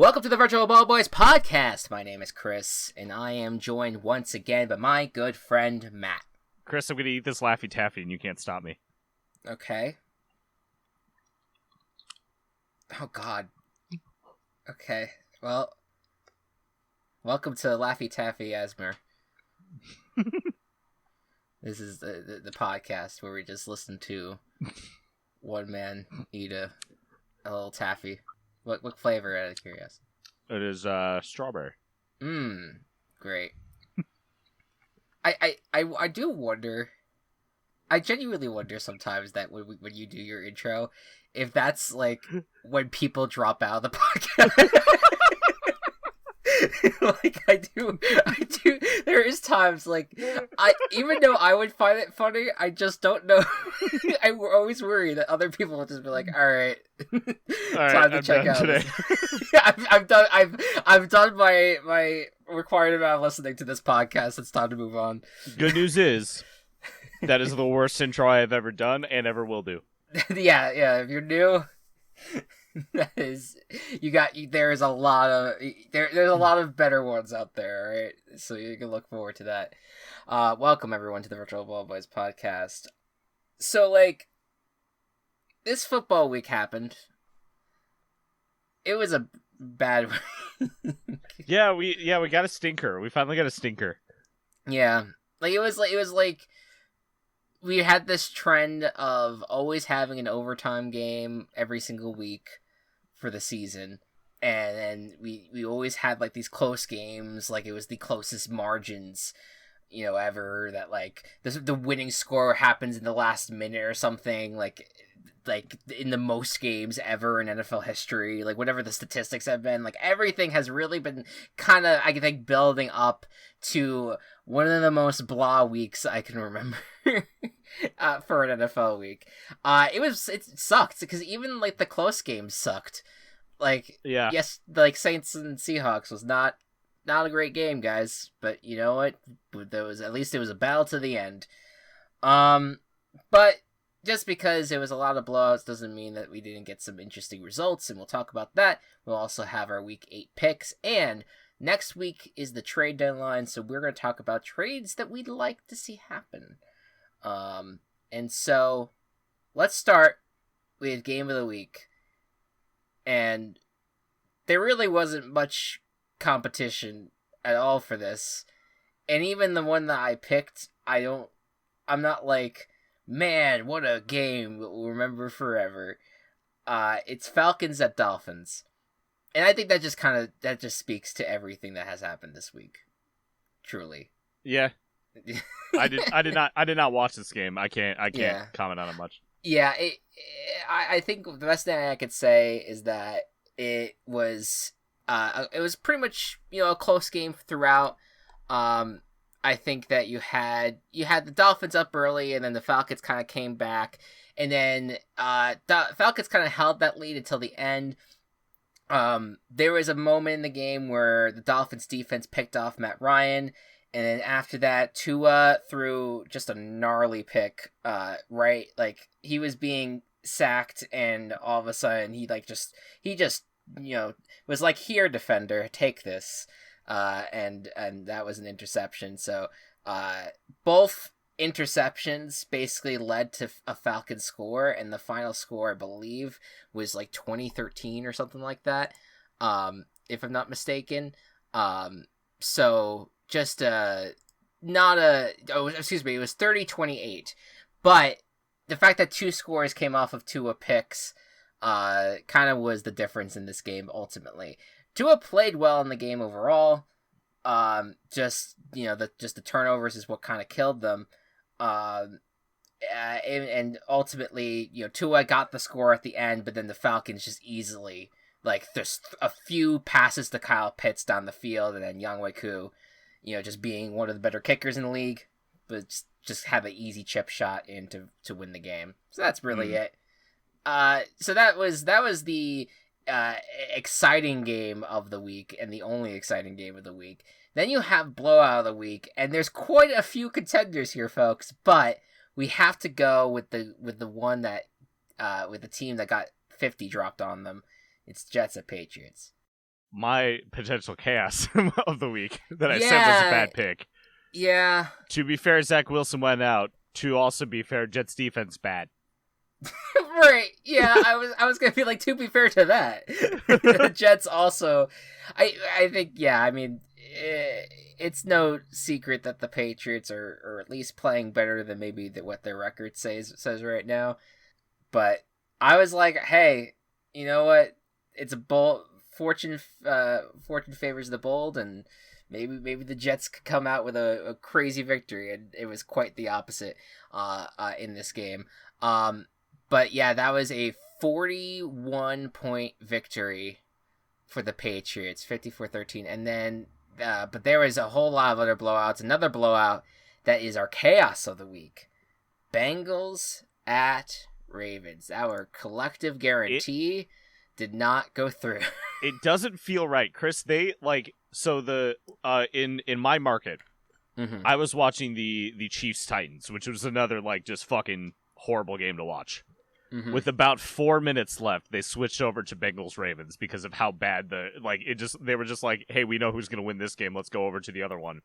Welcome to the Virtual Ball Boys podcast. My name is Chris, and I am joined once again by my good friend Matt. Chris, I'm going to eat this Laffy Taffy, and you can't stop me. Okay. Oh, God. Okay. Well, welcome to Laffy Taffy Asmer. This is the podcast where we just listen to one man eat a little taffy. What flavor, out of curiosity? It is strawberry. Great. I do wonder. I genuinely wonder sometimes that when you do your intro, if that's like when people drop out of the podcast. Like I do. There is times like even though I would find it funny, I just don't know. I always worry that other people will just be like, "All right, time to check out." Today. I've done. I've done my required amount of listening to this podcast. It's time to move on. Good news is that is the worst intro I have ever done and ever will do. Yeah. If you're new. That is, there's a lot of better ones out there, right? So you can look forward to that. Welcome everyone to the Virtual Ball Boys podcast. So like, this football week happened. It was a bad week. Yeah, we got a stinker. We finally got a stinker. Yeah, it was like we had this trend of always having an overtime game every single week for the season, and we always had like these close games, like it was the closest margins, ever, that like the winning score happens in the last minute or something, like in the most games ever in NFL history, like whatever the statistics have been, like everything has really been kind of, I think, building up to one of the most blah weeks I can remember. For an NFL week. It sucked because even like the close games sucked. Like, yeah. Yes, like Saints and Seahawks was not a great game, guys, but you know what? At least it was a battle to the end. But just because it was a lot of blowouts doesn't mean that we didn't get some interesting results, and we'll talk about that. We'll also have our week 8 picks, and next week is the trade deadline, so we're going to talk about trades that we'd like to see happen. And so let's start with game of the week. And there really wasn't much competition at all for this. And even the one that I picked, I'm not like, man, what a game we'll remember forever. It's Falcons at Dolphins. And I think that just speaks to everything that has happened this week. Truly. Yeah. I did not watch this game. I can't comment on it much. Yeah, I think the best thing I could say is that it was pretty much a close game throughout. I think that you had the Dolphins up early, and then the Falcons kind of came back, and then the Falcons kind of held that lead until the end. There was a moment in the game where the Dolphins defense picked off Matt Ryan. And then after that, Tua threw just a gnarly pick, right? Like, he was being sacked, and all of a sudden, he just was like, here, defender, take this. And that was an interception. So, both interceptions basically led to a Falcon score, and the final score, I believe, was like 2013 or something like that, if I'm not mistaken. So... Just it was 30-28, but the fact that 2 scores came off of Tua picks kind of was the difference in this game ultimately. Tua played well in the game overall. Just the turnovers is what kind of killed them. And ultimately, Tua got the score at the end, but then the Falcons just easily, like, there's a few passes to Kyle Pitts down the field, and then Younghoe Koo, just being one of the better kickers in the league, but just have an easy chip shot in to win the game. So that's really it. So that was the exciting game of the week, and the only exciting game of the week. Then you have blowout of the week, and there's quite a few contenders here, folks. But we have to go with the one that with the team that got 50 dropped on them. It's Jets at Patriots. my potential chaos of the week that I said was a bad pick. Yeah. To be fair, Zach Wilson went out. To also be fair, Jets defense bad. Right. Yeah, I was gonna be like, to be fair to that, the Jets also. I think I mean, it's no secret that the Patriots are at least playing better than maybe what their record says right now. But I was like, hey, you know what? It's a bold fortune favors the bold, and maybe the Jets could come out with a crazy victory, and it was quite the opposite in this game. But yeah, that was a 41-point victory for the Patriots, 54-13, and then but there was a whole lot of other blowouts. Another blowout that is our chaos of the week: Bengals at Ravens. Our collective guarantee did not go through. It doesn't feel right, Chris. They in my market, I was watching the Chiefs Titans, which was another just fucking horrible game to watch. With about 4 minutes left, they switched over to Bengals Ravens because of how bad they were just like, hey, we know who's gonna win this game. Let's go over to the other one,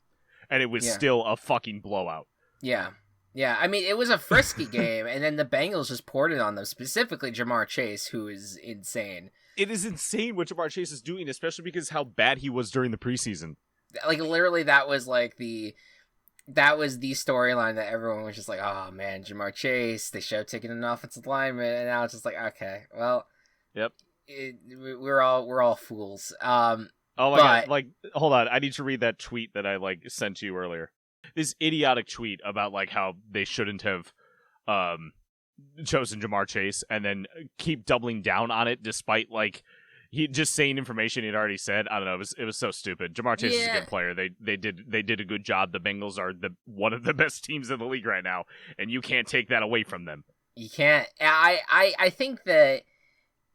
and it was still a fucking blowout. Yeah. I mean, it was a frisky game, and then the Bengals just poured it on them. Specifically, Jamar Chase, who is insane. It is insane what Jamar Chase is doing, especially because how bad he was during the preseason. Like, literally, that was the storyline that everyone was just like, oh man, Jamar Chase, they should have taken an offensive lineman, and now it's just like, okay, well, yep, we're all fools. Oh my god, hold on, I need to read that tweet that I sent to you earlier. This idiotic tweet about how they shouldn't have chosen Jamar Chase, and then keep doubling down on it despite he just saying information he'd already said. I don't know. It was so stupid. Jamar Chase is a good player. They did a good job. The Bengals are one of the best teams in the league right now, and you can't take that away from them. You can't. I think that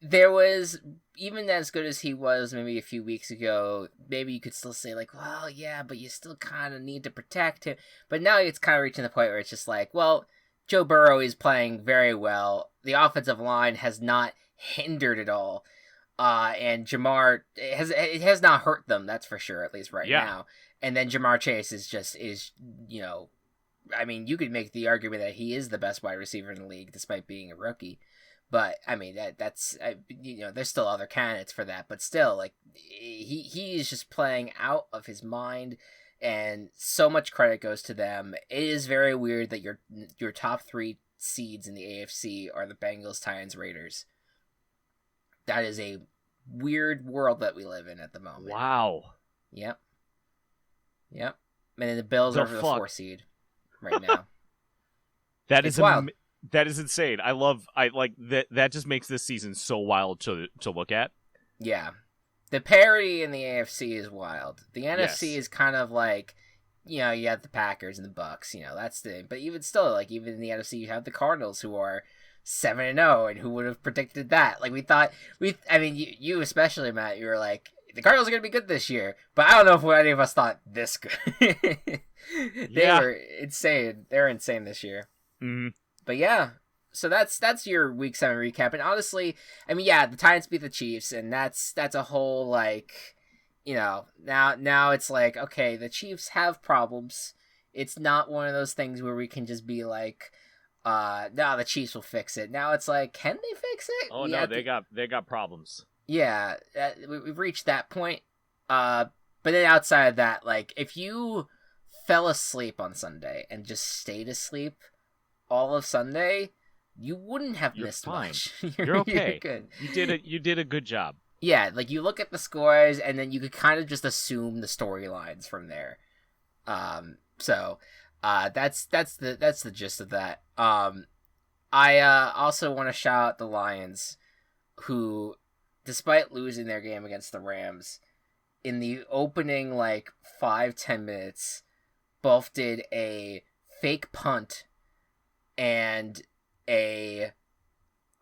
there was, even as good as he was maybe a few weeks ago, maybe you could still say well, yeah, but you still kind of need to protect him. But now it's kind of reaching the point where it's just well, Joe Burrow is playing very well. The offensive line has not hindered at all. And Jamar it has not hurt them, that's for sure, at least right now. And then Jamar Chase is I mean, you could make the argument that he is the best wide receiver in the league despite being a rookie. But I mean, that's there's still other candidates for that, but still he is just playing out of his mind, and so much credit goes to them. It is very weird that your top 3 seeds in the AFC are the Bengals, Titans, Raiders. That is a weird world that we live in at the moment. Wow. Yep. And then the Bills are the 4 seed right now. That is wild. That is insane. I like that. That just makes this season so wild to look at. Yeah. The parity in the AFC is wild. The NFC is kind of you have the Packers and the Bucks, that's but even still, even in the NFC, you have the Cardinals, who are 7-0, and who would have predicted that? You especially, Matt, you were like, the Cardinals are going to be good this year, but I don't know if any of us thought this good. They were insane. They're insane this year. Mm-hmm. But yeah, so that's your Week 7 recap, and honestly, the Titans beat the Chiefs, and that's a whole now it's okay, the Chiefs have problems. It's not one of those things where we can just be no, the Chiefs will fix it. Now it's can they fix it? Oh no, they got problems. Yeah, we've reached that point. But then outside of that, if you fell asleep on Sunday and just stayed asleep all of Sunday, you wouldn't have missed much. You're okay. You're good. You did a good job. Yeah, you look at the scores, and then you could kind of just assume the storylines from there. So that's the gist of that. I also want to shout out the Lions, who, despite losing their game against the Rams, in the opening 5-10 minutes, both did a fake punt and it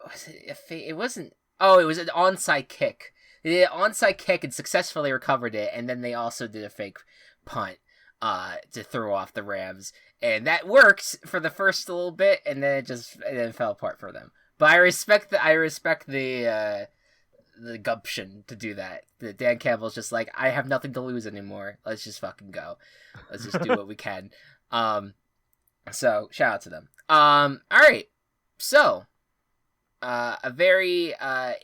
was an onside kick. They did an onside kick and successfully recovered it, and then they also did a fake punt to throw off the Rams, and that worked for the first little bit, and then it fell apart for them. But I respect the the gumption to do that. Dan Campbell's just like, I have nothing to lose anymore. Let's just fucking go. Let's just do what we can. So shout out to them. All right. So, a very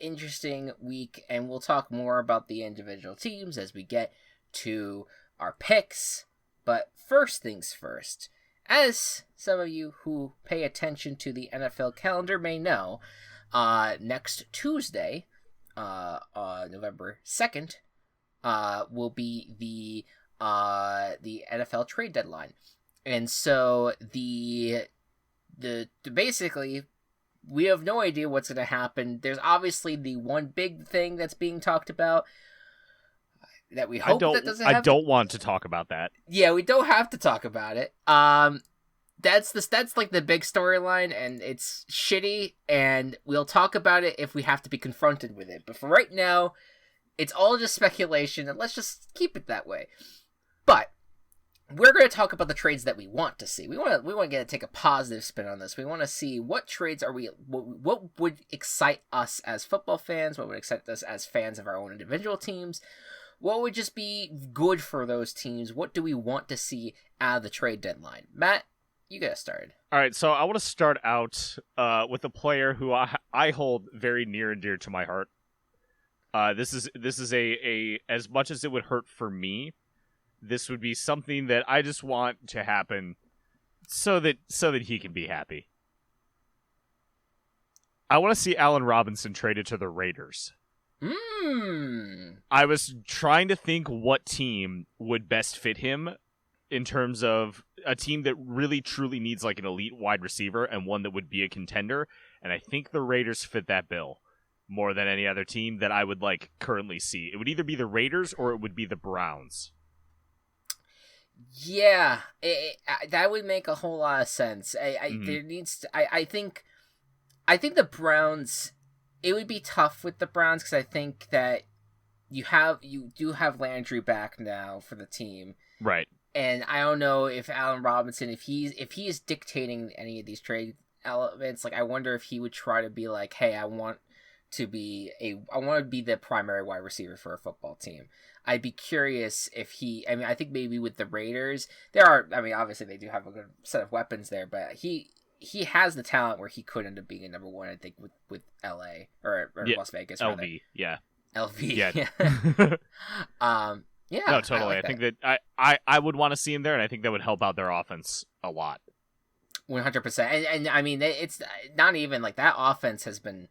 interesting week, and we'll talk more about the individual teams as we get to our picks. But first things first, as some of you who pay attention to the NFL calendar may know, next Tuesday, November 2nd, will be the NFL trade deadline. And so the basically, we have no idea what's going to happen. There's obviously the one big thing that's being talked about that we hope that doesn't happen. I don't want to talk about that. Yeah, we don't have to talk about it. That's like the big storyline, and it's shitty, and we'll talk about it if we have to be confronted with it. But for right now, it's all just speculation, and let's just keep it that way. But we're going to talk about the trades that we want to see. We want to take a positive spin on this. We want to see what trades what would excite us as football fans, what would excite us as fans of our own individual teams, what would just be good for those teams, what do we want to see out of the trade deadline. Matt, you get us started. All right, so I want to start out with a player who I hold very near and dear to my heart. This is a as much as it would hurt for me, this would be something that I just want to happen so that he can be happy. I want to see Allen Robinson traded to the Raiders. I was trying to think what team would best fit him in terms of a team that really truly needs like an elite wide receiver and one that would be a contender. And I think the Raiders fit that bill more than any other team that I would like currently see. It would either be the Raiders or it would be the Browns. Yeah, that would make a whole lot of sense. There needs to, I think the Browns, it would be tough with the Browns because I think that you do have Landry back now for the team. Right. And I don't know if Allen Robinson, if he is dictating any of these trade elements, like I wonder if he would try to be like, hey, I want to be the primary wide receiver for a football team. I'd be curious if I think maybe with the Raiders, obviously they do have a good set of weapons there, but he has the talent where he could end up being a number one, I think, with LA or Las Vegas. LV, rather. Yeah. LV, yeah. Yeah. No, totally. I think that I would want to see him there, and I think that would help out their offense a lot. 100%. And I mean, it's not even like that offense has been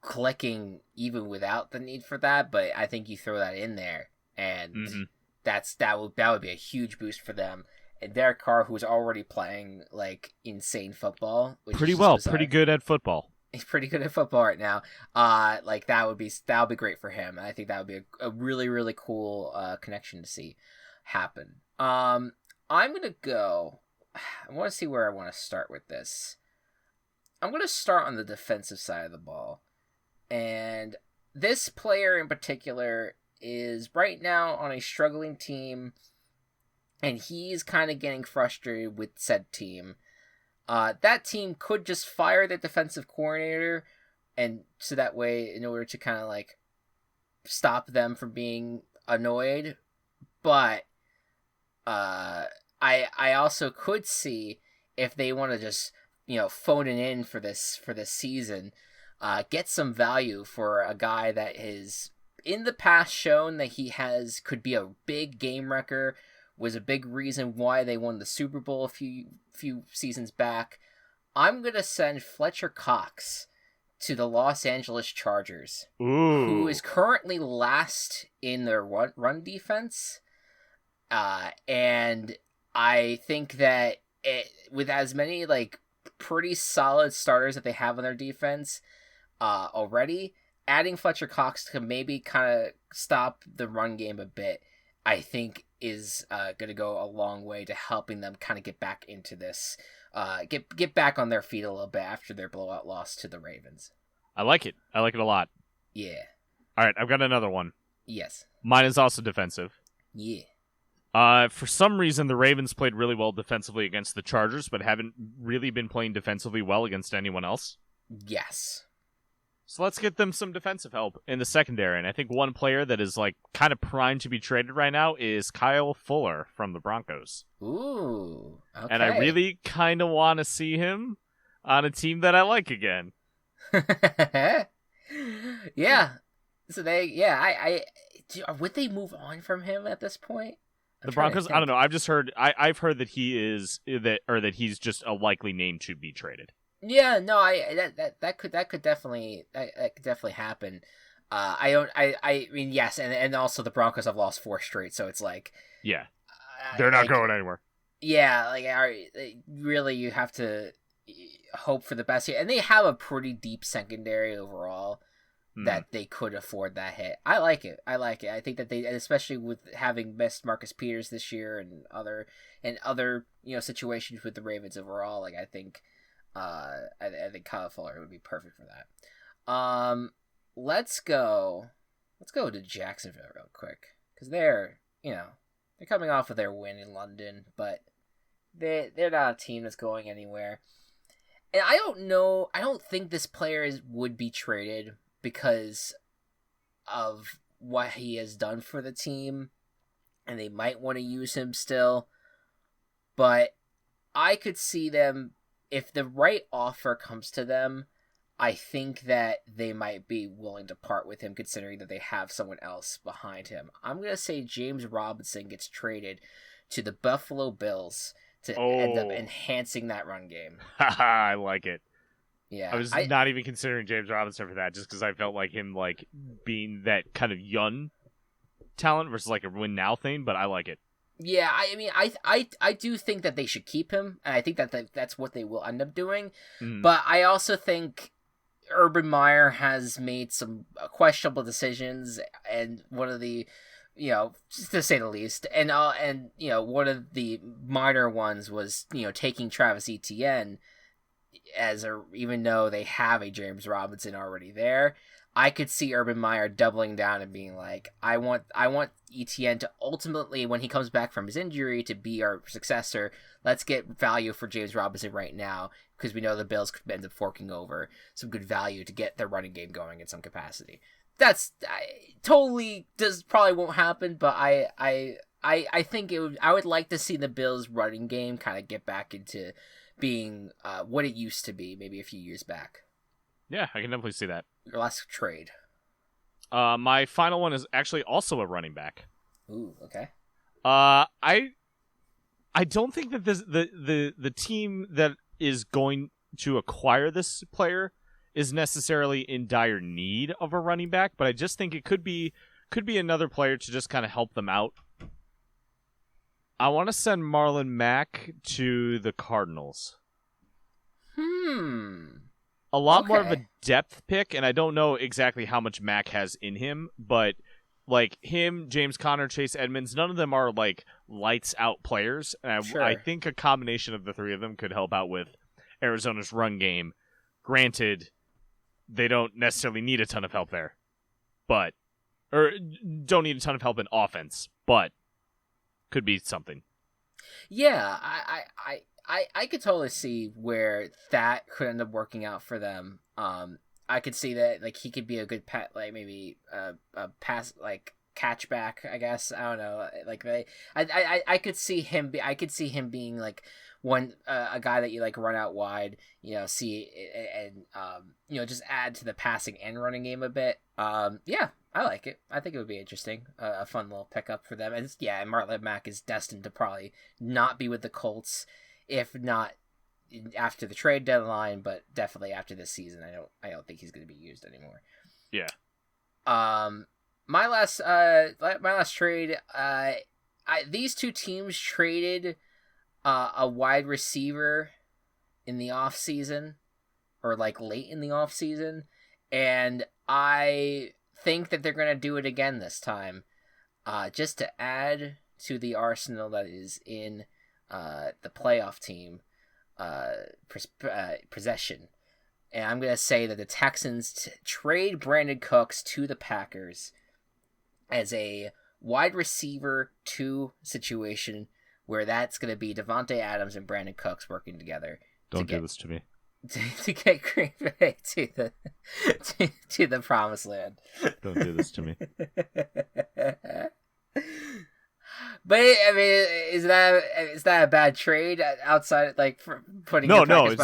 clicking even without the need for that, but I think you throw that in there, and that would be a huge boost for them. And Derek Carr, who's already playing like insane football, pretty well, pretty good at football. He's pretty good at football right now. Like that would be great for him. I think that would be a really, really cool connection to see happen. I'm gonna go. I want to see where I want to start with this. I'm gonna start on the defensive side of the ball, and this player in particular is right now on a struggling team, and he's kind of getting frustrated with said team. That team could just fire their defensive coordinator, and so that way, in order to kind of like stop them from being annoyed. But I also could see if they want to just phone it in for this season, get some value for a guy that has in the past shown that could be a big game wrecker. Was a big reason why they won the Super Bowl a few seasons back. I'm going to send Fletcher Cox to the Los Angeles Chargers, who is currently last in their run defense. And I think that with as many like pretty solid starters that they have on their defense already, adding Fletcher Cox to maybe kind of stop the run game a bit, I think is going to go a long way to helping them kind of get back into this, get back on their feet a little bit after their blowout loss to the Ravens. I like it. I like it a lot. Yeah. All right, I've got another one. Yes. Mine is also defensive. Yeah. For some reason, the Ravens played really well defensively against the Chargers, but haven't really been playing defensively well against anyone else. Yes. So let's get them some defensive help in the secondary. And I think one player that is like kind of primed to be traded right now is Kyle Fuller from the Broncos. Ooh, okay. And I really kind of want to see him on a team that I like again. Yeah. So would they move on from him at this point? The Broncos, I don't know. I've just heard I've heard that that he's just a likely name to be traded. Yeah, no, that could definitely happen. I mean, yes, and also the Broncos have lost 4 straight, so it's like, yeah, they're not going anywhere. Yeah, like, really, you have to hope for the best here, and they have a pretty deep secondary overall that they could afford that hit. I like it. I think that they, especially with having missed Marcus Peters this year and other situations with the Ravens overall, like I think Kyle Fuller would be perfect for that. Let's go to Jacksonville real quick, because they're coming off of their win in London, but they're not a team that's going anywhere. And I don't think this player would be traded because of what he has done for the team, and they might want to use him still. But I could see them, if the right offer comes to them, I think that they might be willing to part with him, considering that they have someone else behind him. I'm going to say James Robinson gets traded to the Buffalo Bills to end up enhancing that run game. I like it. Yeah, I was not even considering James Robinson for that, just because I felt like him like being that kind of young talent versus like a win now thing, but I like it. Yeah, I mean, I do think that they should keep him, and I think that that's what they will end up doing. But I also think Urban Meyer has made some questionable decisions, and one of the, just to say the least, and one of the minor ones was, taking Travis Etienne even though they have a James Robinson already there. I could see Urban Meyer doubling down and being like, I want Etienne to ultimately, when he comes back from his injury, to be our successor. Let's get value for James Robinson right now, because we know the Bills could end up forking over some good value to get their running game going in some capacity. That's probably won't happen, but I think I would like to see the Bills running game kind of get back into being what it used to be maybe a few years back. Yeah, I can definitely see that. Your last trade. My final one is actually also a running back. Ooh, okay. I don't think that the team that is going to acquire this player is necessarily in dire need of a running back, but I just think it could be another player to just kind of help them out. I want to send Marlon Mack to the Cardinals. A lot more of a depth pick, and I don't know exactly how much Mack has in him, but like him, James Conner, Chase Edmonds, none of them are like lights out players. And I think a combination of the three of them could help out with Arizona's run game. Granted, they don't necessarily need a ton of help there, or don't need a ton of help in offense, but could be something. Yeah, I could totally see where that could end up working out for them. I could see that, like, he could be a good maybe a pass, like, catchback, I guess. I don't know. Like, I could see him being like a guy that you like run out wide, see and just add to the passing and running game a bit. Yeah, I like it. I think it would be interesting, a fun little pickup for them. And and Marlon Mack is destined to probably not be with the Colts, if not after the trade deadline, but definitely after this season. I don't think he's going to be used anymore. Yeah. My last trade. These two teams traded a wide receiver in the off season, or like late in the off season, and I think that they're going to do it again this time, just to add to the arsenal that is in the playoff team possession. And I'm going to say that the Texans trade Brandon Cooks to the Packers as a wide receiver 2 situation, where that's going to be Devontae Adams and Brandon Cooks working together. Don't do this to me. to get Green Bay to the promised land. Don't do this to me. But I mean, is that a bad trade outside, like, for putting? No, so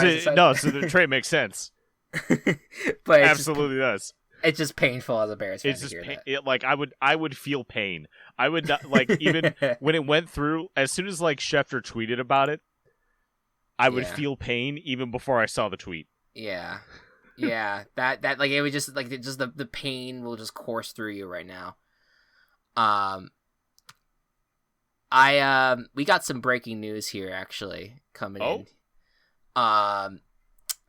the trade makes sense. But absolutely does. It's just painful as a Bears fan to hear that. I would feel pain. I would not, like, even when it went through. As soon as, like, Schefter tweeted about it, I would feel pain even before I saw the tweet. Yeah. that like, it would just, like, the pain will just course through you right now. We got some breaking news here actually coming in.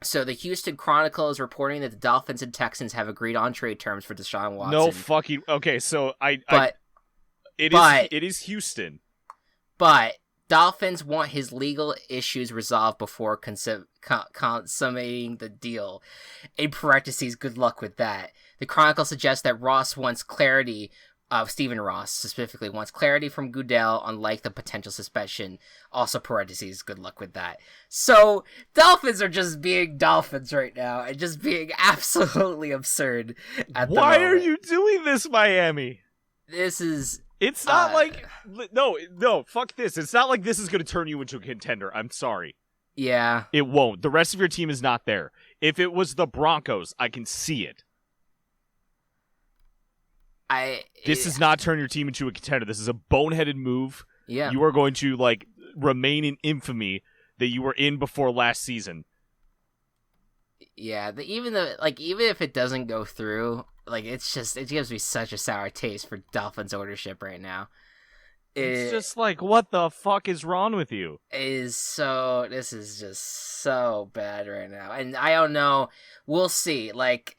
So the Houston Chronicle is reporting that the Dolphins and Texans have agreed on trade terms for Deshaun Watson. No fucking okay. So it is Houston, but Dolphins want his legal issues resolved before consummating the deal. In parentheses, good luck with that. The Chronicle suggests that Ross wants clarity. Stephen Ross specifically wants clarity from Goodell on, like, the potential suspension. Also, parentheses, good luck with that. So, Dolphins are just being Dolphins right now and just being absolutely absurd at the moment. Why are you doing this, Miami? This is... It's not like... No, fuck this. It's not like this is going to turn you into a contender. I'm sorry. Yeah. It won't. The rest of your team is not there. If it was the Broncos, I can see it. This does not turn your team into a contender. This is a boneheaded move. Yeah. You are going to, like, remain in infamy that you were in before last season. Yeah, even if it doesn't go through, like, it gives me such a sour taste for Dolphins ownership right now. It's just like, what the fuck is wrong with you? This is just so bad right now. And I don't know. We'll see. Like,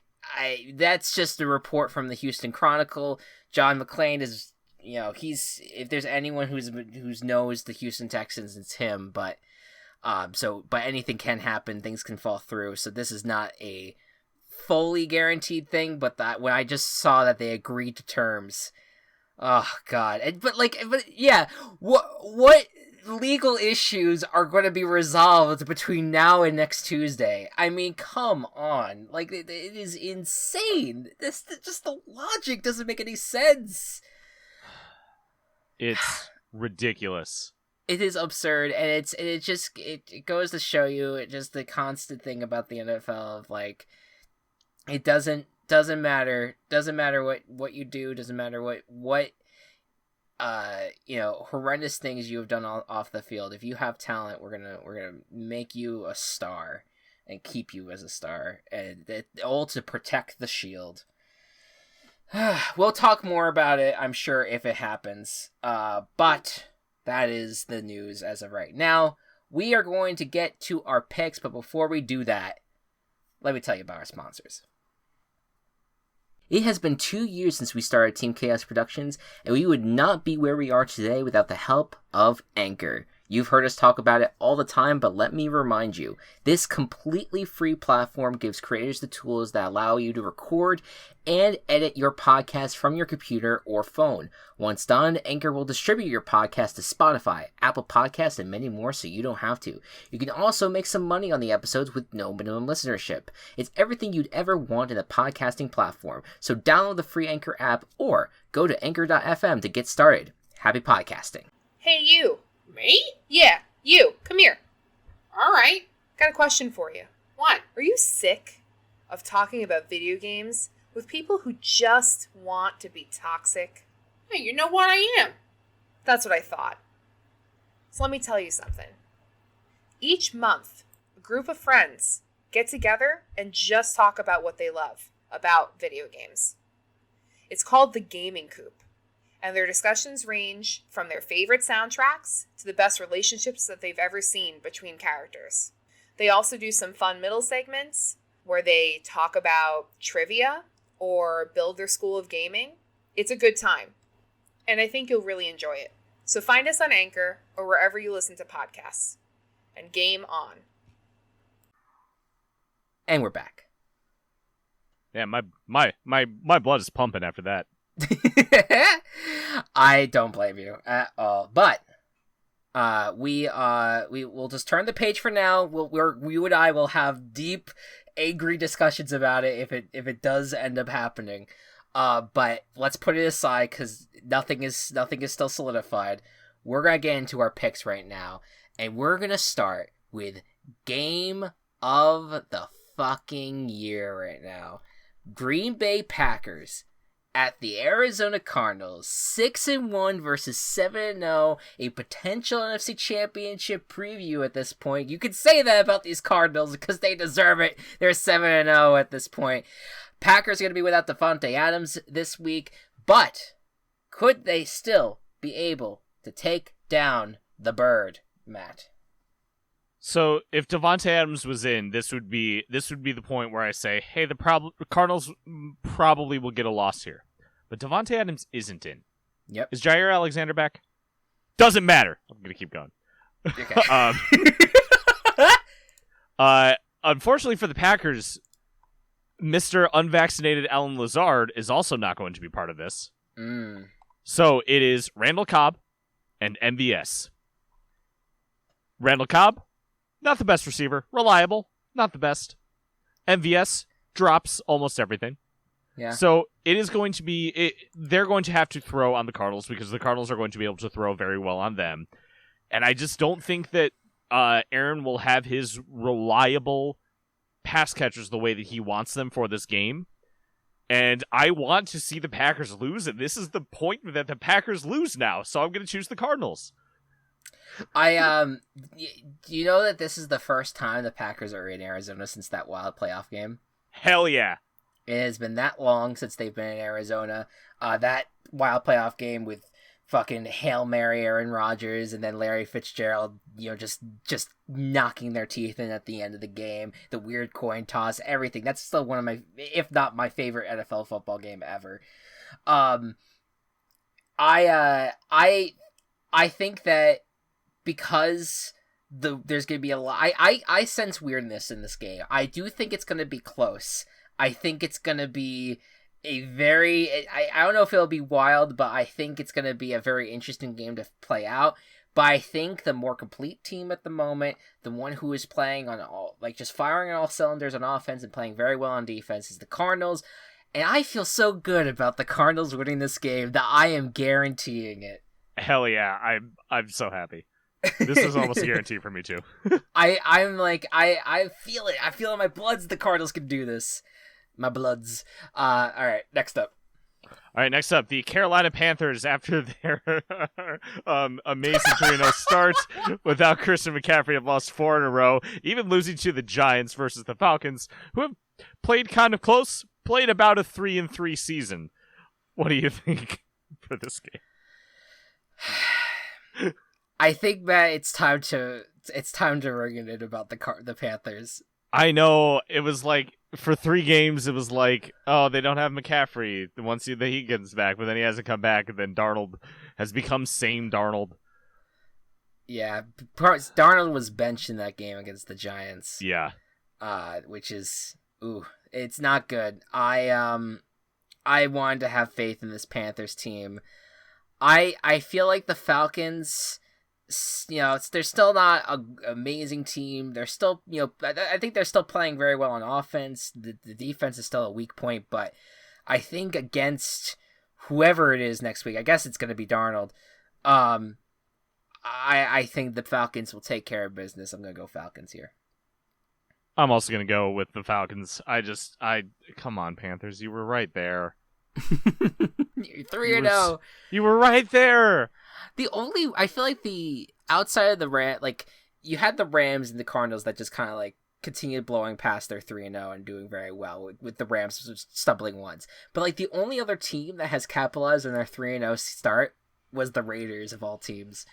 that's just a report from the Houston Chronicle. John McClain is, if there's anyone who knows the Houston Texans, it's him. But anything can happen. Things can fall through. So this is not a fully guaranteed thing. But that when I just saw that they agreed to terms, oh god. But yeah, what legal issues are going to be resolved between now and next Tuesday? I mean, come on. Like, it is insane. Just the logic doesn't make any sense. It's ridiculous. It is absurd, and it goes to show you just the constant thing about the NFL of, like, it doesn't matter what you do, doesn't matter what horrendous things you have done off the field. If you have talent, we're gonna make you a star and keep you as a star, and all to protect the shield. We'll talk more about it, I'm sure, if it happens. But that is the news as of right now. We are going to get to our picks, but before we do that, let me tell you about our sponsors. It has been 2 years since we started Team Chaos Productions, and we would not be where we are today without the help of Anchor. You've heard us talk about it all the time, but let me remind you, this completely free platform gives creators the tools that allow you to record and edit your podcast from your computer or phone. Once done, Anchor will distribute your podcast to Spotify, Apple Podcasts, and many more so you don't have to. You can also make some money on the episodes with no minimum listenership. It's everything you'd ever want in a podcasting platform, so download the free Anchor app or go to anchor.fm to get started. Happy podcasting. Hey, you. Me? Yeah, you. Come here. All right. Got a question for you. What? Are you sick of talking about video games with people who just want to be toxic? Hey, you know what I am. That's what I thought. So let me tell you something. Each month, a group of friends get together and just talk about what they love about video games. It's called the Gaming Coop. And their discussions range from their favorite soundtracks to the best relationships that they've ever seen between characters. They also do some fun middle segments where they talk about trivia or build their school of gaming. It's a good time, and I think you'll really enjoy it. So find us on Anchor or wherever you listen to podcasts, and game on. And we're back. Yeah, my blood is pumping after that. I don't blame you at all. But We will just turn the page for now. You and I will have deep, angry discussions about it if it does end up happening. But let's put it aside because nothing is still solidified. We're gonna get into our picks right now, and we're gonna start with game of the fucking year right now. Green Bay Packers at the Arizona Cardinals, 6-1 versus 7-0, a potential NFC Championship preview at this point. You could say that about these Cardinals because they deserve it. They're 7-0 at this point. Packers are going to be without Devontae Adams this week, but could they still be able to take down the bird, Matt? So if Devontae Adams was in, this would be the point where I say, hey, the Cardinals probably will get a loss here. But Devontae Adams isn't in. Yep. Is Jair Alexander back? Doesn't matter. I'm going to keep going. Okay. Unfortunately for the Packers, Mr. Unvaccinated Alan Lazard is also not going to be part of this. So it is Randall Cobb and MVS. Randall Cobb, not the best receiver. Reliable, not the best. MVS drops almost everything. Yeah. So it is going to be... they're going to have to throw on the Cardinals because the Cardinals are going to be able to throw very well on them. And I just don't think that Aaron will have his reliable pass catchers the way that he wants them for this game. And I want to see the Packers lose, and this is the point that the Packers lose now. So I'm going to choose the Cardinals. Do you know that this is the first time the Packers are in Arizona since that wild playoff game? Hell yeah. It has been that long since they've been in Arizona. That wild playoff game with fucking Hail Mary Aaron Rodgers and then Larry Fitzgerald, just knocking their teeth in at the end of the game. The weird coin toss, everything. That's still one of my, if not my favorite NFL football game ever. I think that because there's going to be a lot... I sense weirdness in this game. I do think it's going to be close. I think it's going to be a very... I don't know if it'll be wild, but I think it's going to be a very interesting game to play out. But I think the more complete team at the moment, the one who is playing on all... just firing on all cylinders on offense and playing very well on defense is the Cardinals. And I feel so good about the Cardinals winning this game that I am guaranteeing it. Hell yeah. I'm so happy. This is almost a guarantee for me too. I feel it. I feel in my bloods the Cardinals can do this. My bloods. All right, next up. The Carolina Panthers, after their amazing 3-0 start without Christian McCaffrey, have lost 4 in a row, even losing to the Giants versus the Falcons, who have played kind of close, played about a 3-3 season. What do you think for this game? I think that it's time to ring it about the Panthers. I know, it was like, for 3 games, it was like, oh, they don't have McCaffrey once he gets back, but then he hasn't come back, and then Darnold has become same Darnold. Yeah, Darnold was benched in that game against the Giants. Yeah. Which is, it's not good. I wanted to have faith in this Panthers team. I feel like the Falcons... they're still not an amazing team. They're still, I think they're still playing very well on offense. The defense is still a weak point, but I think against whoever it is next week, I guess it's going to be Darnold. I think the Falcons will take care of business. I'm going to go Falcons here. I'm also going to go with the Falcons. Come on, Panthers. You were right there. You're 3-0. You were right there. I feel like the outside of the you had the Rams and the Cardinals that just kind of continued blowing past their 3-0 and doing very well with the Rams stumbling once. But the only other team that has capitalized on their 3-0 start was the Raiders of all teams.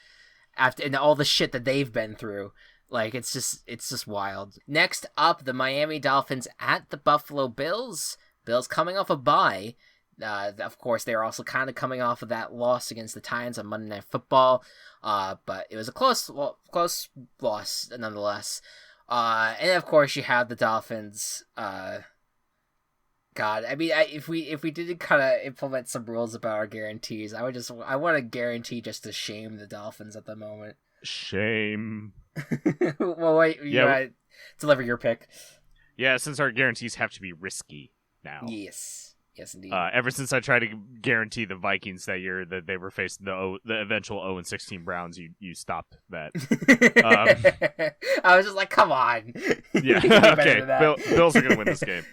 And all the shit that they've been through. It's just wild. Next up, the Miami Dolphins at the Buffalo Bills. Bills coming off a bye. Of course, they're also kind of coming off of that loss against the Titans on Monday Night Football, but it was a close loss nonetheless. And of course, you have the Dolphins. God, I mean, if we didn't kind of implement some rules about our guarantees, I want a guarantee just to shame the Dolphins at the moment. Shame. Well, wait, deliver your pick. Yeah, since our guarantees have to be risky now. Yes, indeed. Ever since I tried to guarantee the Vikings that year that they were facing the eventual 0-16 Browns, you stopped that. I was just like, come on. Yeah, okay. Bills are gonna win this game.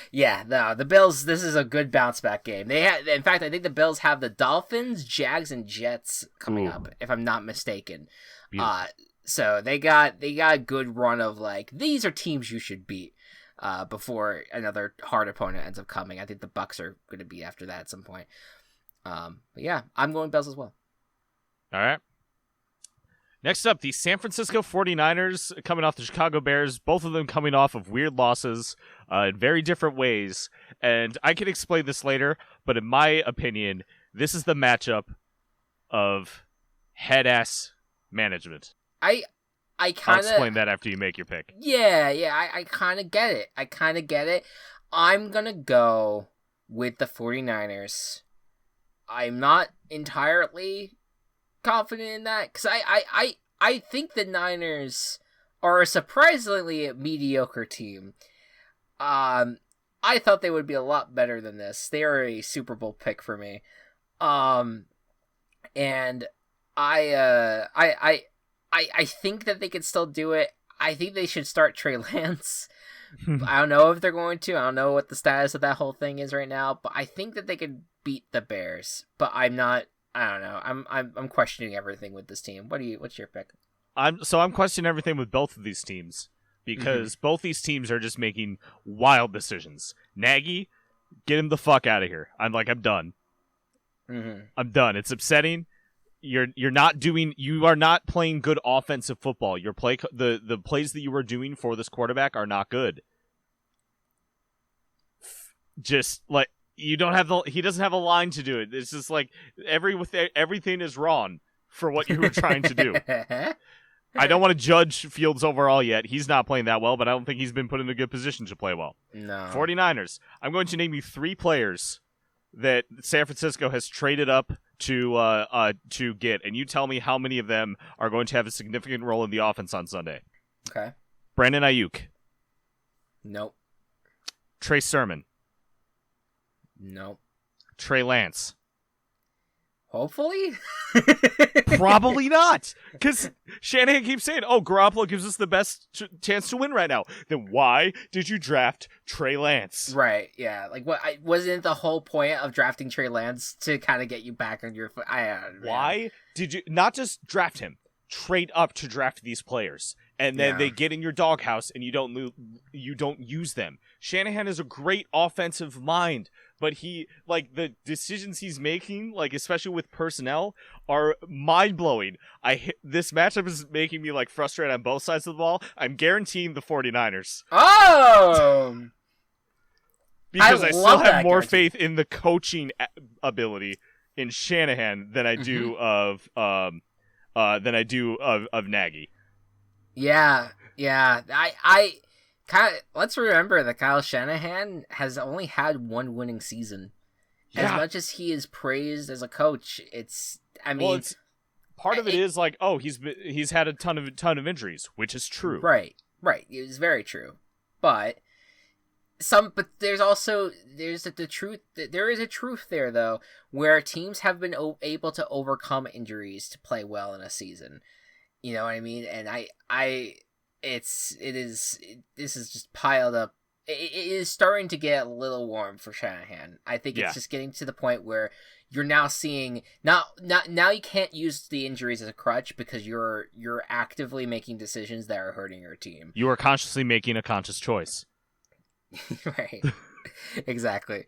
Yeah, no, the Bills. This is a good bounce back game. In fact, I think the Bills have the Dolphins, Jags, and Jets coming up, if I'm not mistaken. So they got a good run of like, these are teams you should beat before another hard opponent ends up coming. I think the Bucks are going to be after that at some point. But yeah, I'm going Bills as well. All right. Next up, the San Francisco 49ers coming off the Chicago Bears, both of them coming off of weird losses in very different ways. And I can explain this later, but in my opinion, this is the matchup of head-ass management. I kind of... I'll explain that after you make your pick. Yeah, I kind of get it. I'm going to go with the 49ers. I'm not entirely confident in that, because I think the Niners are a surprisingly mediocre team. I thought they would be a lot better than this. They are a Super Bowl pick for me. And I think that they could still do it. I think they should start Trey Lance. I don't know if they're going to. I don't know what the status of that whole thing is right now, but I think that they could beat the Bears. But I'm not. I don't know. I'm questioning everything with this team. What's your pick? I'm questioning everything with both of these teams because both these teams are just making wild decisions. Nagy, get him the fuck out of here. I'm done. I'm done. It's upsetting. You are not playing good offensive football. The plays that you are doing for this quarterback are not good. Just like he doesn't have a line to do it. It's just like everything is wrong for what you were trying to do. I don't want to judge Fields overall yet. He's not playing that well, but I don't think he's been put in a good position to play well. No. 49ers. I'm going to name you 3 players that San Francisco has traded up to get, and you tell me how many of them are going to have a significant role in the offense on Sunday. Okay. Brandon Ayuk. Nope. Trey Sermon. Nope. Trey Lance. Hopefully? Probably not. Because Shanahan keeps saying, Garoppolo gives us the best chance to win right now. Then why did you draft Trey Lance? Right, yeah. Like, wasn't the whole point of drafting Trey Lance to kind of get you back on your foot? Why did you not just draft him, trade up to draft these players, and then they get in your doghouse and you don't use them? Shanahan is a great offensive mind, but the decisions he's making, like especially with personnel, are mind-blowing. This matchup is making me frustrated on both sides of the ball. I'm guaranteeing the 49ers. Oh! Because I still have more faith in the coaching ability in Shanahan than I do of Nagy. Yeah. I let's remember that Kyle Shanahan has only had one winning season. Yeah. As much as he is praised as a coach, part of it is he's had a ton of injuries, which is true. Right. It is very true. But there's the truth. There is a truth there though, where teams have been able to overcome injuries to play well in a season. You know what I mean? And this is just piled up. It is starting to get a little warm for Shanahan. I think it's just getting to the point where you're now seeing now you can't use the injuries as a crutch because you're actively making decisions that are hurting your team. You are consciously making a conscious choice. Right. Exactly.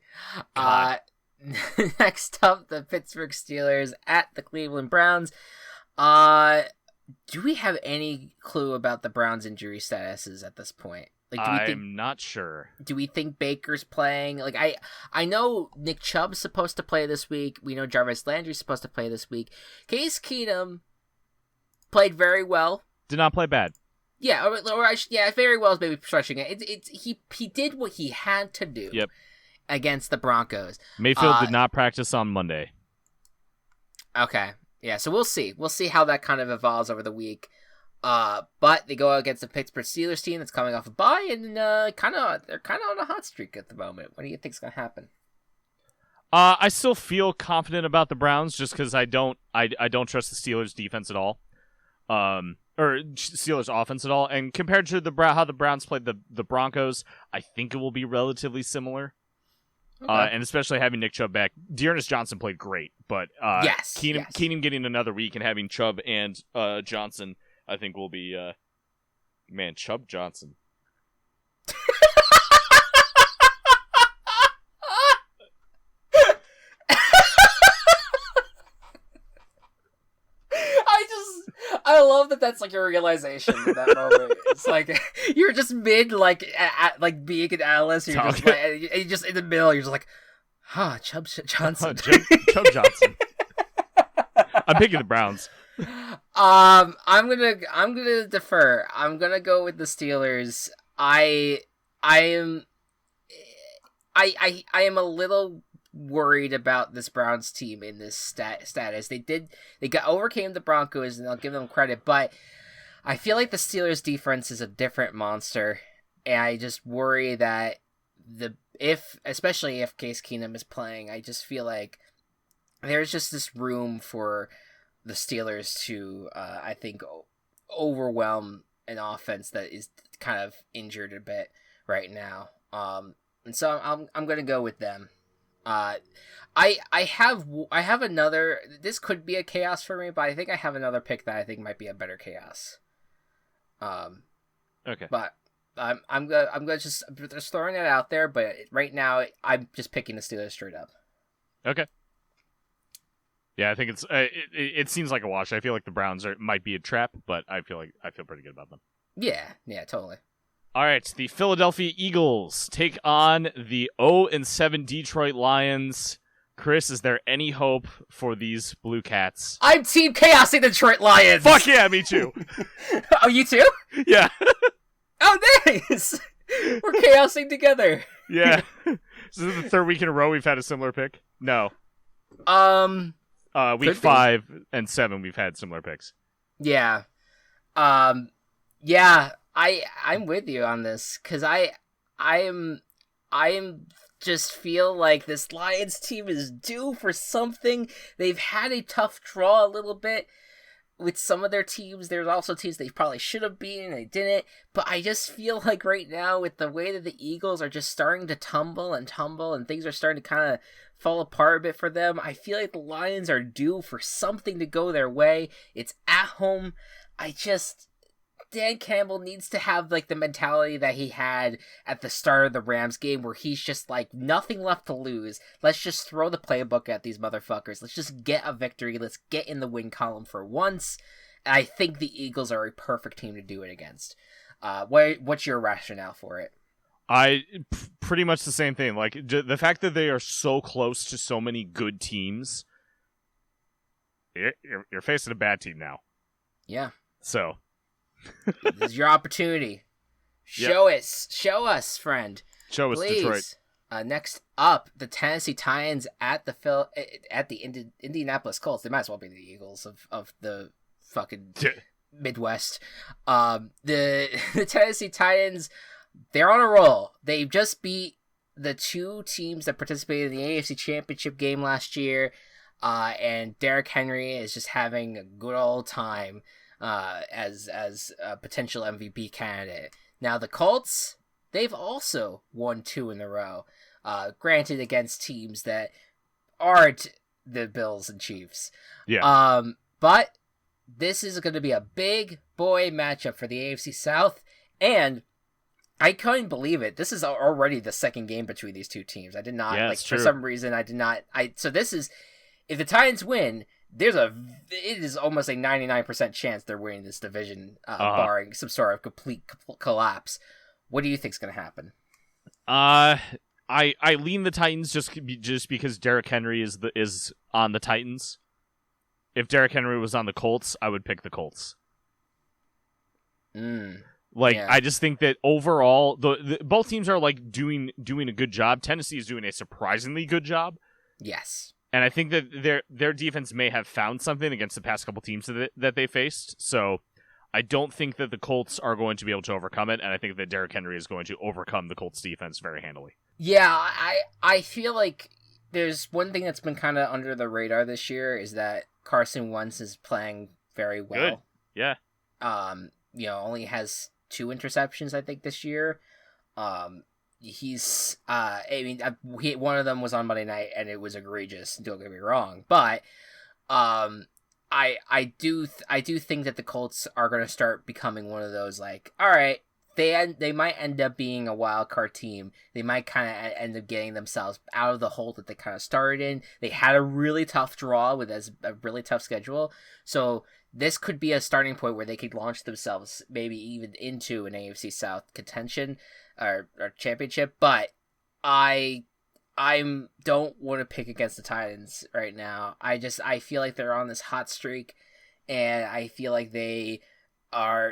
Next up, the Pittsburgh Steelers at the Cleveland Browns. Do we have any clue about the Browns' injury statuses at this point? I'm not sure. Do we think Baker's playing? I know Nick Chubb's supposed to play this week. We know Jarvis Landry's supposed to play this week. Case Keenum played very well. Did not play bad. Yeah, very well is maybe stretching it. He did what he had to do. Yep. Against the Broncos. Mayfield did not practice on Monday. Okay. Yeah, so we'll see. We'll see how that kind of evolves over the week. But they go against the Pittsburgh Steelers team that's coming off a bye, and they're kind of on a hot streak at the moment. What do you think's gonna happen? I still feel confident about the Browns just because I don't trust the Steelers defense at all, or Steelers offense at all. And compared to how the Browns played the Broncos, I think it will be relatively similar. Okay. And especially having Nick Chubb back, Dearness Johnson played great, but Keenum getting another week and having Chubb and Johnson, I think will be Chubb Johnson. I love that that's like your realization in that moment. It's like you're just mid like being an analyst, you're just like, and you just in the middle, you're just like, Chubb Johnson. Chubb Johnson. I'm picking the Browns. I'm gonna defer. I'm gonna go with the Steelers. I am a little worried about this Browns team in this status. They overcame the Broncos, and I'll give them credit, but I feel like the Steelers defense is a different monster, and I just worry that especially if Case Keenum is playing, I just feel like there's just this room for the Steelers to I think overwhelm an offense that is kind of injured a bit right now. And so I'm gonna go with them. I have another. This could be a chaos for me, but I think I have another pick that I think might be a better chaos. Okay. But I'm gonna just throwing it out there. But right now, I'm just picking the Steelers straight up. Okay. Yeah, I think it seems like a wash. I feel like the Browns might be a trap, but I feel pretty good about them. Yeah, totally. All right, the Philadelphia Eagles take on the 0-7 Detroit Lions. Chris, is there any hope for these Blue Cats? I'm Team Chaos in Detroit Lions! Fuck yeah, me too! Oh, you too? Yeah. Oh, nice! We're chaosing together. Yeah. Is this the third week in a row we've had a similar pick? No. Week 5 and 7 we've had similar picks. Yeah. Yeah. I'm with you on this because I'm just feel like this Lions team is due for something. They've had a tough draw a little bit with some of their teams. There's also teams they probably should have beaten and they didn't. But I just feel like right now with the way that the Eagles are just starting to tumble and things are starting to kind of fall apart a bit for them, I feel like the Lions are due for something to go their way. It's at home. Dan Campbell needs to have like the mentality that he had at the start of the Rams game where he's just like nothing left to lose. Let's just throw the playbook at these motherfuckers. Let's just get a victory. Let's get in the win column for once. And I think the Eagles are a perfect team to do it against. What's your rationale for it? Pretty much the same thing. Like the fact that they are so close to so many good teams, you're facing a bad team now. Yeah. So this is your opportunity. Show us, friend. Show us, please. Detroit. Next up, the Tennessee Titans at the Indianapolis Colts. They might as well be the Eagles of the fucking Midwest. The Tennessee Titans, they're on a roll. They've just beat the two teams that participated in the AFC Championship game last year, and Derrick Henry is just having a good old time. As a potential MVP candidate. Now the Colts, they've also won 2 in a row. Granted against teams that aren't the Bills and Chiefs. Yeah. But this is going to be a big boy matchup for the AFC South, and I couldn't believe it. This is already the second game between these two teams. I did not for some reason I did not. So this is, if the Titans win, it is almost a 99% chance they're winning this division, barring some sort of complete collapse. What do you think's going to happen? I lean the Titans just because Derrick Henry is on the Titans. If Derrick Henry was on the Colts, I would pick the Colts. I just think that overall, both teams are like doing a good job. Tennessee is doing a surprisingly good job. Yes. And I think that their defense may have found something against the past couple teams that they faced. So I don't think that the Colts are going to be able to overcome it, and I think that Derrick Henry is going to overcome the Colts defense very handily. Yeah, I feel like there's one thing that's been kind of under the radar this year is that Carson Wentz is playing very well. Good. Yeah. Only has 2 interceptions, I think, this year. He's one of them was on Monday night and it was egregious, don't get me wrong, but I do think that the Colts are going to start becoming one of those, like, all right, they might end up being a wild card team. They might kind of end up getting themselves out of the hole that they kind of started in. They had a really tough draw with a really tough schedule, so this could be a starting point where they could launch themselves maybe even into an AFC South contention or championship. But I don't want to pick against the Titans right now. I feel like they're on this hot streak, and I feel like they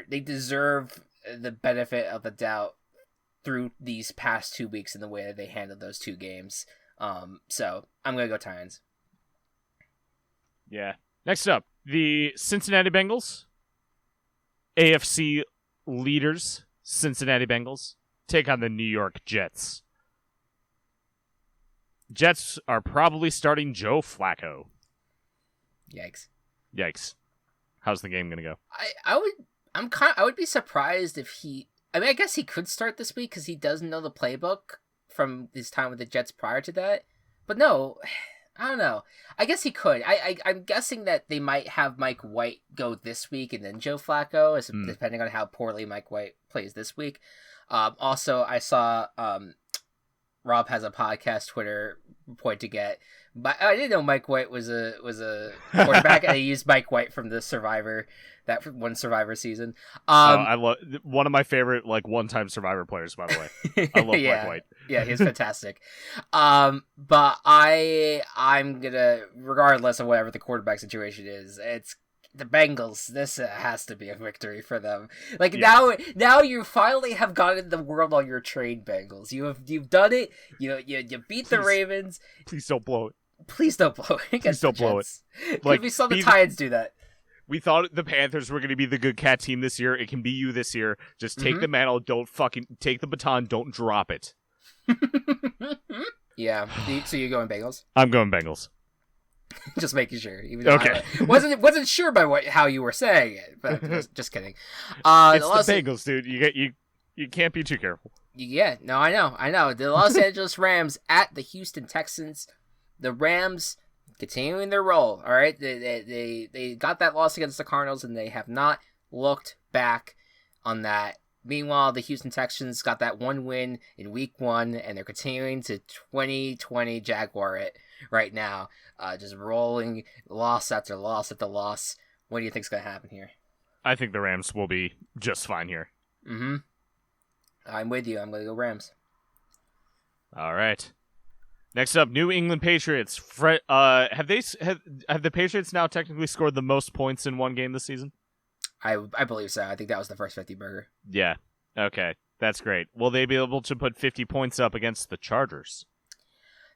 deserve the benefit of the doubt through these past 2 weeks in the way that they handled those 2 games. So I'm gonna go Titans. Yeah. Next up, the Cincinnati Bengals, AFC leaders, Cincinnati Bengals, take on the New York Jets. Jets are probably starting Joe Flacco. Yikes. How's the game going to go? I would be surprised if he... I mean, I guess he could start this week because he does know the playbook from his time with the Jets prior to that. But no... I don't know. I guess he could. I'm guessing that they might have Mike White go this week and then Joe Flacco, depending on how poorly Mike White plays this week. Also, I saw Rob has a podcast Twitter point to get, but I didn't know Mike White was a quarterback, and they used Mike White from the Survivor, that one Survivor season. I love one of my favorite one-time Survivor players, by the way. I love Mike White. Yeah, he's fantastic. But I'm gonna, regardless of whatever the quarterback situation is, it's the Bengals. This has to be a victory for them. Now you finally have gotten the world on your train, Bengals. You've done it. You beat the Ravens. Please don't blow it. Please don't blow it. Please don't blow it. We saw the Titans do that. We thought the Panthers were going to be the good cat team this year. It can be you this year. Just take the mantle. Don't fucking take the baton. Don't drop it. Yeah. So you're going Bengals? I'm going Bengals. Just making sure. Even okay. I wasn't sure by how you were saying it, but just kidding. It's the Bengals, dude. You can't be too careful. Yeah. No, I know. The Los Angeles Rams at the Houston Texans. The Rams continuing their roll. All right. They got that loss against the Cardinals, and they have not looked back on that. Meanwhile, the Houston Texans got that 1 win in week 1, and they're continuing to 2020 Jaguar it right now. Just rolling loss after loss after loss. What do you think's going to happen here? I think the Rams will be just fine here. Mm-hmm. I'm with you. I'm going to go Rams. All right. Next up, New England Patriots. Have the Patriots now technically scored the most points in one game this season? I believe so. I think that was the first 50 burger. Yeah. Okay. That's great. Will they be able to put 50 points up against the Chargers?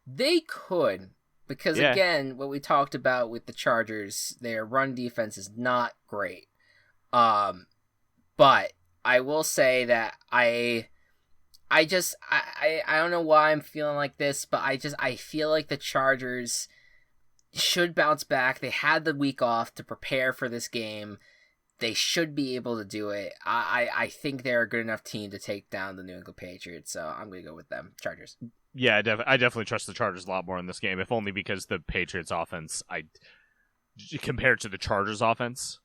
They could. Because, again, what we talked about with the Chargers, their run defense is not great. But I will say that I don't know why I'm feeling like this, but I feel like the Chargers should bounce back. They had the week off to prepare for this game. They should be able to do it. I think they're a good enough team to take down the New England Patriots, so I'm going to go with them. Chargers. Yeah, I definitely trust the Chargers a lot more in this game, if only because the Patriots offense, compared to the Chargers offense,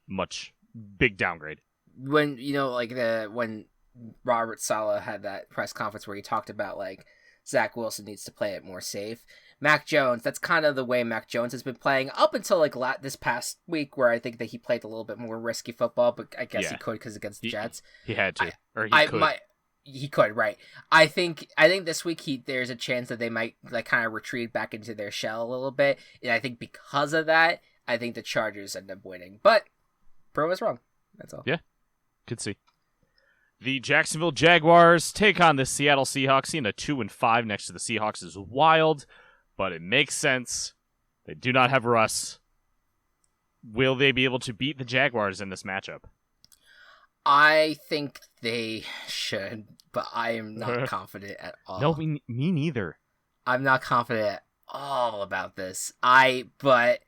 much big downgrade. When, when Robert Saleh had that press conference where he talked about, Zach Wilson needs to play it more safe. Mac Jones, that's kind of the way Mac Jones has been playing up until this past week, where I think that he played a little bit more risky football, but I guess he could because against the Jets. He had to, could. He could, right. I think this week there's a chance that they might kind of retreat back into their shell a little bit, and I think because of that, I think the Chargers end up winning. But Pro is wrong. That's all. Yeah, could see. The Jacksonville Jaguars take on the Seattle Seahawks. Seeing a 2-5 next to the Seahawks is wild. but it makes sense. They do not have Russ. Will they be able to beat the Jaguars in this matchup? I think they should, but I am not confident at all. No, me neither. I'm not confident at all about this. But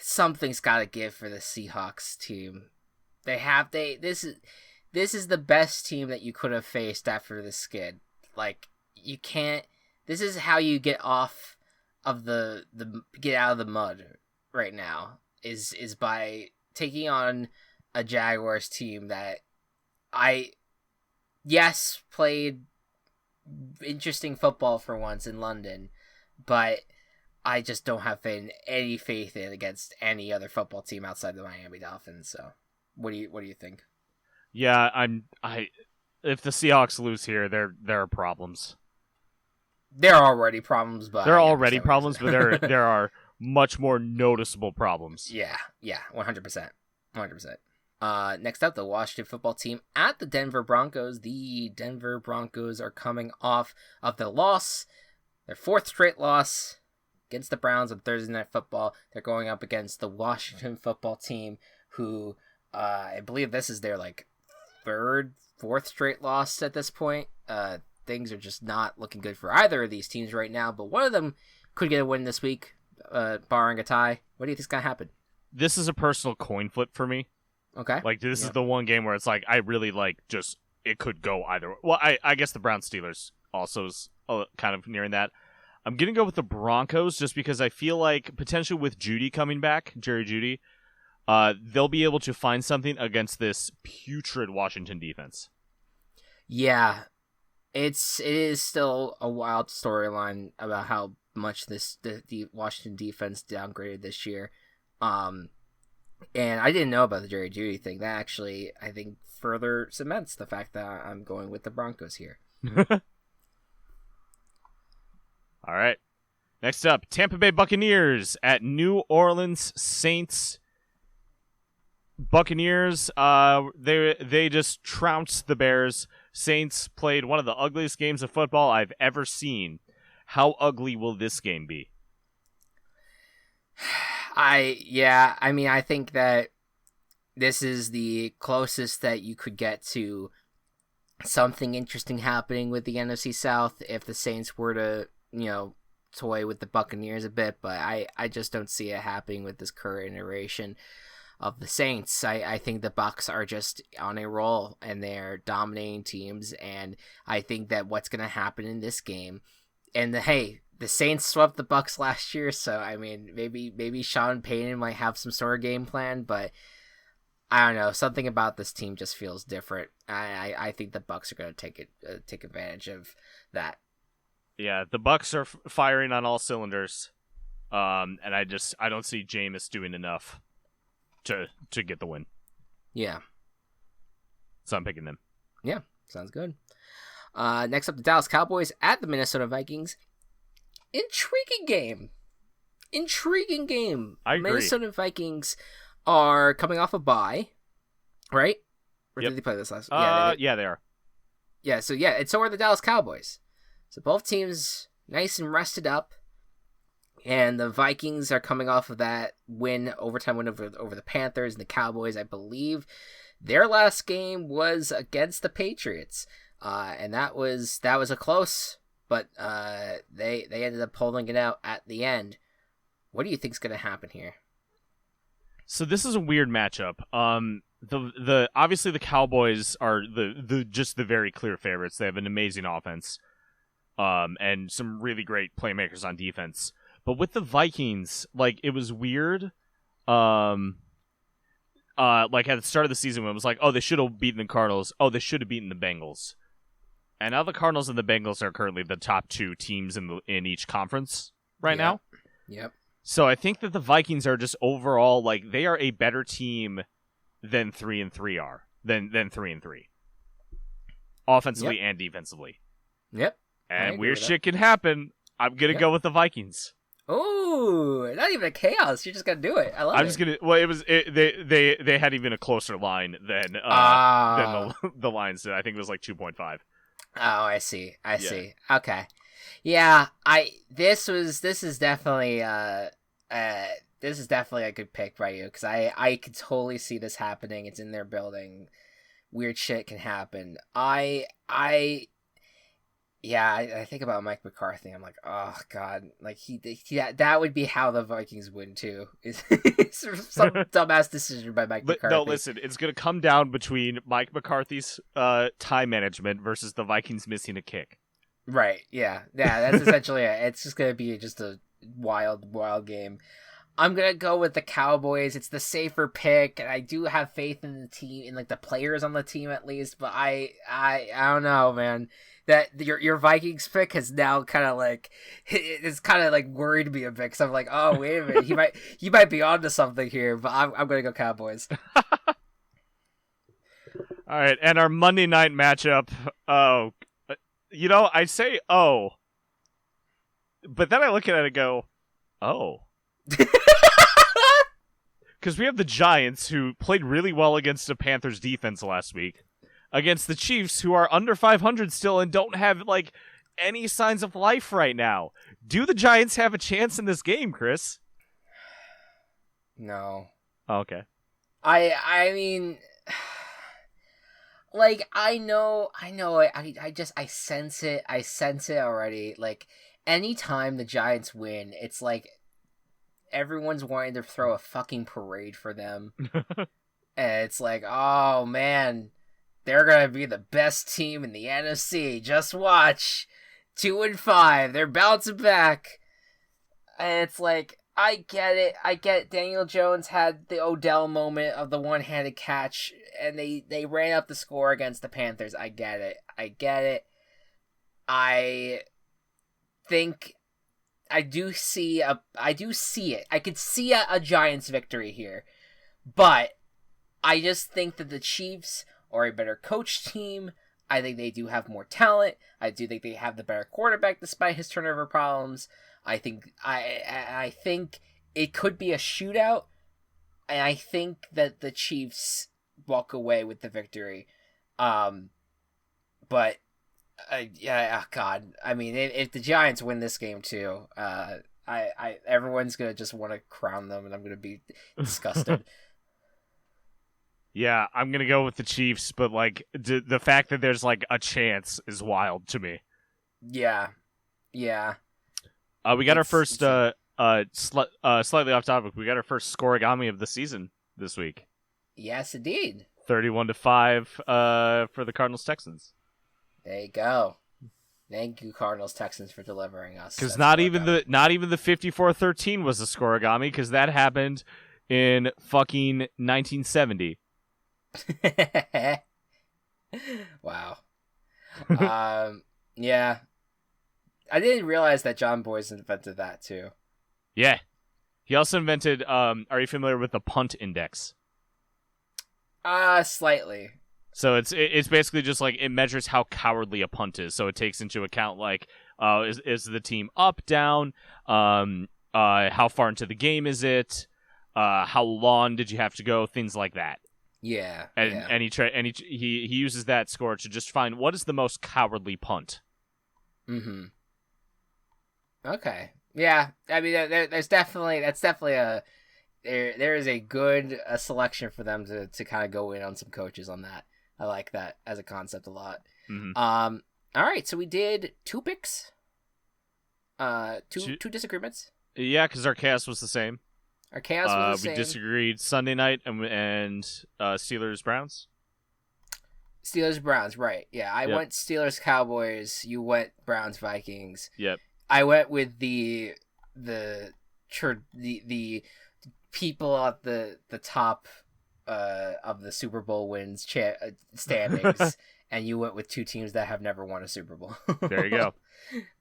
something's got to give for the Seahawks team. This is the best team that you could have faced after the skid. Like, you can't. This is how you get off of get out of the mud right now. Is by taking on a Jaguars team that played interesting football for once in London, but I just don't have any faith in against any other football team outside the Miami Dolphins. So, what do you think? Yeah, if the Seahawks lose here, there are problems. There are already problems, but there are much more noticeable problems. Yeah, 100%. Next up, the Washington football team at the Denver Broncos. The Denver Broncos are coming off of their loss, their fourth straight loss against the Browns on Thursday Night Football. They're going up against the Washington football team, who I believe this is their fourth straight loss at this point. Things are just not looking good for either of these teams right now, but one of them could get a win this week, barring a tie. What do you think's gonna happen? This is a personal coin flip for me. Okay. This is the one game where it's like, I really it could go either way. Well, I guess the Browns-Steelers also is kind of nearing that. I'm going to go with the Broncos just because I feel like potentially with Jeudy coming back, Jerry Jeudy, they'll be able to find something against this putrid Washington defense. Yeah. It is still a wild storyline about how much the Washington defense downgraded this year. And I didn't know about the Jerry Jeudy thing. That actually, I think, further cements the fact that I'm going with the Broncos here. All right. Next up, Tampa Bay Buccaneers at New Orleans Saints. Buccaneers, they just trounced the Bears. Saints played one of the ugliest games of football I've ever seen. How ugly will this game be? I think that this is the closest that you could get to something interesting happening with the NFC South if the Saints were to, toy with the Buccaneers a bit, but I just don't see it happening with this current iteration of the Saints. I think the Bucs are just on a roll and they're dominating teams, and I think that what's going to happen in this game, and the Saints swept the Bucs last year, so maybe Sean Payton might have some sort of game plan, but I don't know. Something about this team just feels different. I think the Bucs are going to take advantage of that. Yeah, the Bucs are firing on all cylinders, and I don't see Jameis doing enough to get the win. Yeah, so I'm picking them. Yeah, sounds good. Next up, the Dallas Cowboys at the Minnesota Vikings. Intriguing game. I agree. Minnesota Vikings are coming off a bye, right? Or yep. Did they play this last? Yeah, they are. Yeah, and so are the Dallas Cowboys. So both teams nice and rested up, and the Vikings are coming off of that overtime win over the Panthers, and the Cowboys, I believe, their last game was against the Patriots, and that was a close. But they ended up pulling it out at the end. What do you think's going to happen here? So this is a weird matchup. The obviously the Cowboys are the very clear favorites. They have an amazing offense, and some really great playmakers on defense. But with the Vikings, it was weird. At the start of the season when it was like, oh, they should have beaten the Cardinals. Oh, they should have beaten the Bengals. And now the Cardinals and the Bengals are currently the top two teams in each conference right now. Yep. So I think that the Vikings are just overall they are a better team than 3-3 are than 3-3, offensively and defensively. Yep. And weird shit can happen. I'm gonna go with the Vikings. Oh, not even a chaos. You're just gonna do it. I love it. I'm just gonna. Well, they had even a closer line than the Lions did. I think it was 2.5. Oh, I see. Okay. Yeah, this is definitely this is definitely a good pick by you, because I could totally see this happening. It's in their building. Weird shit can happen. I think about Mike McCarthy. I'm like, oh god, like that would be how the Vikings win too. Is some dumbass decision by Mike McCarthy. No, listen, it's gonna come down between Mike McCarthy's time management versus the Vikings missing a kick. Right. Yeah. That's essentially it. It's just gonna be just a wild game. I'm gonna go with the Cowboys. It's the safer pick, and I do have faith in the team, in like the players on the team at least. But I don't know, man. That your Vikings pick has now kind of like, it's kind of like worried me a bit, because I'm like, oh wait a minute, he might be onto something here. But I'm gonna go Cowboys. All right, and our Monday night matchup. Oh, I say oh, but then I look at it and go, oh. Because we have the Giants, who played really well against the Panthers defense last week, against the Chiefs, who are under 500 still and don't have like any signs of life right now. Do the Giants have a chance in this game, Chris? No. Oh, okay. I mean, like, I know I sense it. I sense it already. Like, anytime the Giants win, it's like everyone's wanting to throw a fucking parade for them. And it's like, oh man, they're gonna be the best team in the NFC. Just watch. 2-5. They're bouncing back. And it's like, I get it. Daniel Jones had the Odell moment of the one-handed catch, and they ran up the score against the Panthers. I get it. I think I do see it. I could see a Giants victory here. But I just think that the Chiefs are a better coach team. I think they do have more talent. I do think they have the better quarterback despite his turnover problems. I think it could be a shootout, and I think that the Chiefs walk away with the victory. But God, I mean, if the Giants win this game too, everyone's gonna just want to crown them, and I'm gonna be disgusted. Yeah, I'm gonna go with the Chiefs, but like the fact that there's like a chance is wild to me. Yeah. We got our first slightly off topic. We got our first scoregami of the season this week. Yes, indeed. 31-5 for the Cardinals Texans. There you go. Thank you, Cardinals Texans, for delivering us. Because not even the 54-13 was a scoregami, because that happened in fucking 1970. Wow. Yeah. I didn't realize that John Boyce invented that too. Yeah. He also invented, are you familiar with the punt index? Slightly. So it's basically just like it measures how cowardly a punt is. So it takes into account like is the team up, down, how far into the game is it, how long did you have to go, things like that. Yeah. And he uses that score to just find what is the most cowardly punt. Mm-hmm. Okay. Yeah. I mean, that's definitely there is a good selection for them to kind of go in on some coaches on that. I like that as a concept a lot. Mm-hmm. All right, so we did 2 picks. Two disagreements. Yeah, because our chaos was the same. Our chaos was the same. We disagreed Sunday night and Steelers Browns. Steelers Browns, right? Yeah, I went Steelers Cowboys. You went Browns Vikings. Yep. I went with the people at the top of the Super Bowl wins standings, and you went with 2 teams that have never won a Super Bowl. There you go.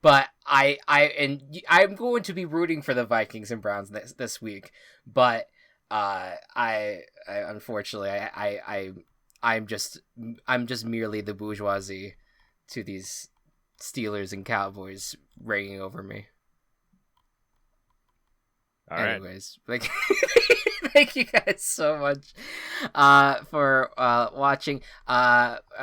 But I'm going to be rooting for the Vikings and Browns this week, but I unfortunately I'm just merely the bourgeoisie to these Steelers and Cowboys reigning over me. All Anyways, like, thank you guys so much for watching.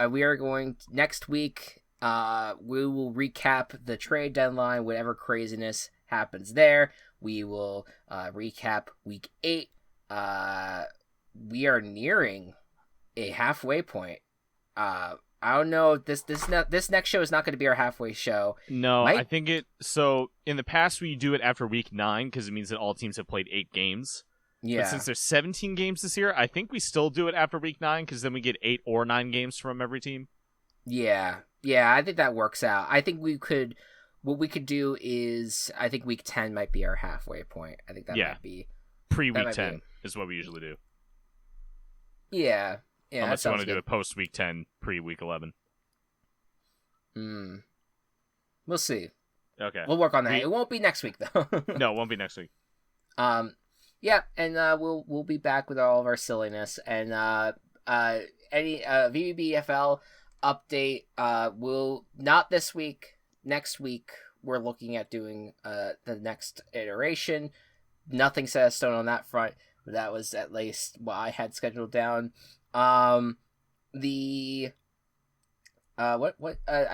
We are going next week. We will recap the trade deadline, whatever craziness happens there. We will recap week 8. We are nearing a halfway point. I don't know. This next show is not going to be our halfway show. No, I think it. So in the past, we do it after week 9 because it means that all teams have played 8 games. Yeah. But since there's 17 games this year, I think we still do it after week 9 because then we get 8 or 9 games from every team. Yeah. I think that works out. I think what we could do is, I think week 10 might be our halfway point. I think that might be pre-week 10 is what we usually do. Yeah. Unless you want to do it post-week 10, pre-week 11. We'll see. Okay. We'll work on that. It won't be next week, though. No, it won't be next week. Yeah, and we'll be back with all of our silliness. And any VBBFL update, will not this week. Next week, we're looking at doing the next iteration. Nothing set in stone on that front. But that was at least what I had scheduled down. I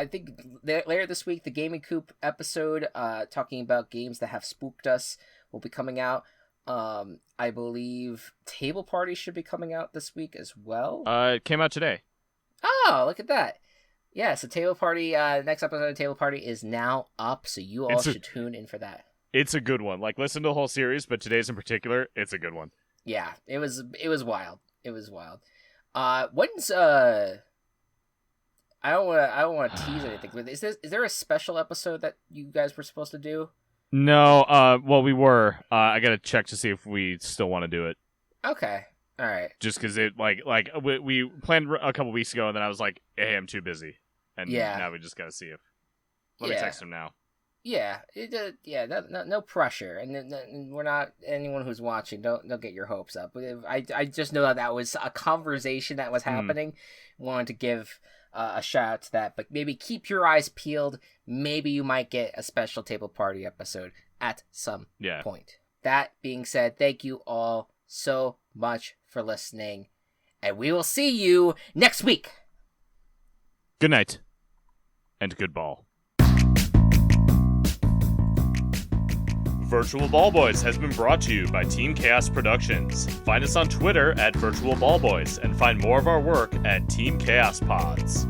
think later this week, the Gaming Coop episode, talking about games that have spooked us, will be coming out. I believe Table Party should be coming out this week as well. It came out today. Oh, look at that. Yeah, so Table Party, next episode of Table Party is now up, so you all should tune in for that. It's a good one. Like, listen to the whole series, but today's in particular, it's a good one. Yeah, it was wild. It was wild. When's I don't want to tease anything, but is there a special episode that you guys were supposed to do? No, well, we were. I gotta check to see if we still want to do it. Okay, all right. Just because it we planned a couple weeks ago, and then I was like, "Hey, I'm too busy," and now we just gotta see if. Let me text him now. Yeah, no pressure, and we're not anyone who's watching. Don't get your hopes up. I just know that was a conversation that was happening. Wanted to give a shout out to that, but maybe keep your eyes peeled. Maybe you might get a special Table Party episode at some point. That being said, thank you all so much for listening, and we will see you next week. Good night, and good ball. Virtual Ball Boys has been brought to you by Team Chaos Productions. Find us on Twitter at Virtual Ball Boys and find more of our work at Team Chaos Pods.